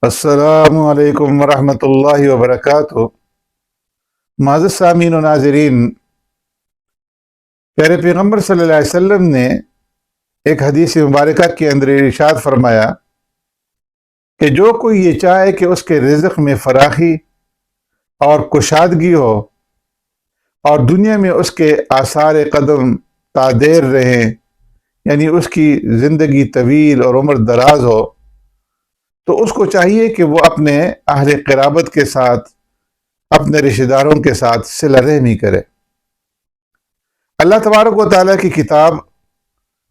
السلام علیکم ورحمۃ اللہ وبرکاتہ۔ معزز سامعین و ناظرین، پیارے پیغمبر صلی اللہ علیہ وسلم نے ایک حدیث مبارکہ کے اندر ارشاد فرمایا کہ جو کوئی یہ چاہے کہ اس کے رزق میں فراخی اور کشادگی ہو اور دنیا میں اس کے آثار قدم تادیر رہیں، یعنی اس کی زندگی طویل اور عمر دراز ہو، تو اس کو چاہیے کہ وہ اپنے اہل قرابت کے ساتھ، اپنے رشتہ داروں کے ساتھ صلہ رحمی کرے۔ اللہ تبارک و تعالیٰ کی کتاب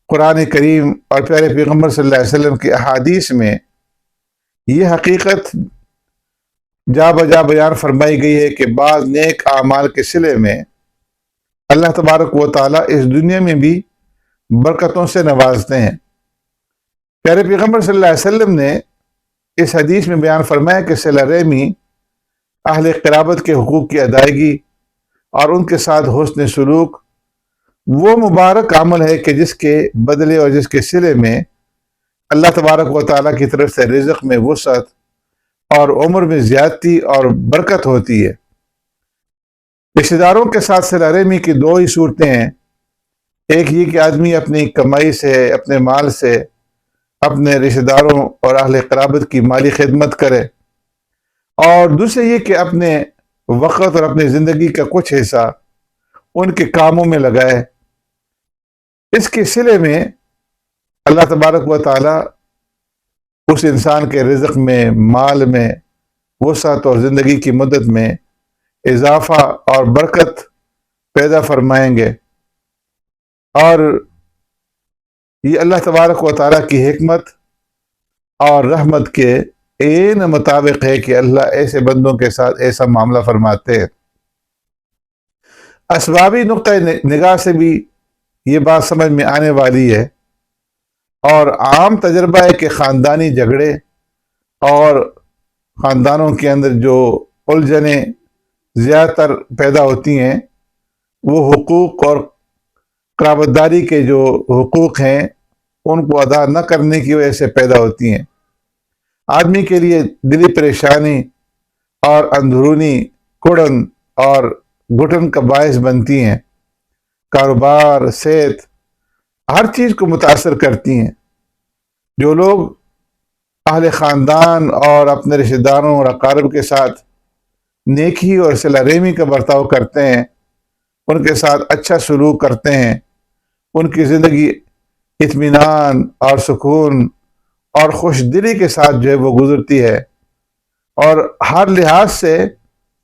قرآن کریم اور پیارے پیغمبر صلی اللہ علیہ وسلم کی احادیث میں یہ حقیقت جا بجا بیان فرمائی گئی ہے کہ بعض نیک اعمال کے صلے میں اللہ تبارک و تعالیٰ اس دنیا میں بھی برکتوں سے نوازتے ہیں۔ پیارے پیغمبر صلی اللہ علیہ وسلم نے اس حدیث میں بیان فرمایا کہ صلہ رحمی، اہل قرابت کے حقوق کی ادائیگی اور ان کے ساتھ حسن سلوک وہ مبارک عمل ہے کہ جس کے بدلے اور جس کے صلے میں اللہ تبارک و تعالیٰ کی طرف سے رزق میں وسعت اور عمر میں زیادتی اور برکت ہوتی ہے۔ رشتہ داروں کے ساتھ صلہ رحمی کی دو ہی صورتیں ہیں، ایک یہ کہ آدمی اپنی کمائی سے، اپنے مال سے اپنے رشتہ داروں اور اہل قرابت کی مالی خدمت کرے، اور دوسرے یہ کہ اپنے وقت اور اپنی زندگی کا کچھ حصہ ان کے کاموں میں لگائے۔ اس کے صلے میں اللہ تبارک و تعالیٰ اس انسان کے رزق میں، مال میں وسعت اور زندگی کی مدت میں اضافہ اور برکت پیدا فرمائیں گے، اور یہ اللہ تبارک و تعالیٰ کی حکمت اور رحمت کے عین مطابق ہے کہ اللہ ایسے بندوں کے ساتھ ایسا معاملہ فرماتے ہیں۔ اسبابی نقطۂ نگاہ سے بھی یہ بات سمجھ میں آنے والی ہے، اور عام تجربہ ہے کہ خاندانی جھگڑے اور خاندانوں کے اندر جو الجھنیں زیادہ تر پیدا ہوتی ہیں، وہ حقوق اور قرابت داری کے جو حقوق ہیں ان کو ادا نہ کرنے کی وجہ سے پیدا ہوتی ہیں۔ آدمی کے لیے دلی پریشانی اور اندرونی کڑن اور گھٹن کا باعث بنتی ہیں، کاروبار، صحت، ہر چیز کو متاثر کرتی ہیں۔ جو لوگ اہل خاندان اور اپنے رشتہ داروں اور اقارب کے ساتھ نیکی اور صلہ رحمی کا برتاؤ کرتے ہیں، ان کے ساتھ اچھا سلوک کرتے ہیں، ان کی زندگی اطمینان اور سکون اور خوش دلی کے ساتھ جو ہے وہ گزرتی ہے، اور ہر لحاظ سے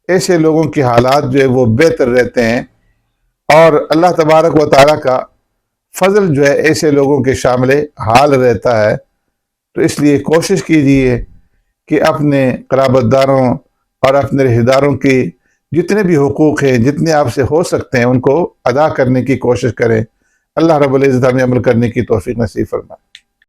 ایسے لوگوں کی حالات جو ہے وہ بہتر رہتے ہیں، اور اللہ تبارک و تعالیٰ کا فضل جو ہے ایسے لوگوں کے شامل حال رہتا ہے۔ تو اس لیے کوشش کیجیے کہ اپنے قرابت داروں اور اپنے رشتہ داروں کی جتنے بھی حقوق ہیں، جتنے آپ سے ہو سکتے ہیں، ان کو ادا کرنے کی کوشش کریں۔ اللہ رب العزت ہمیں عمل کرنے کی توفیق نصیب فرمائے۔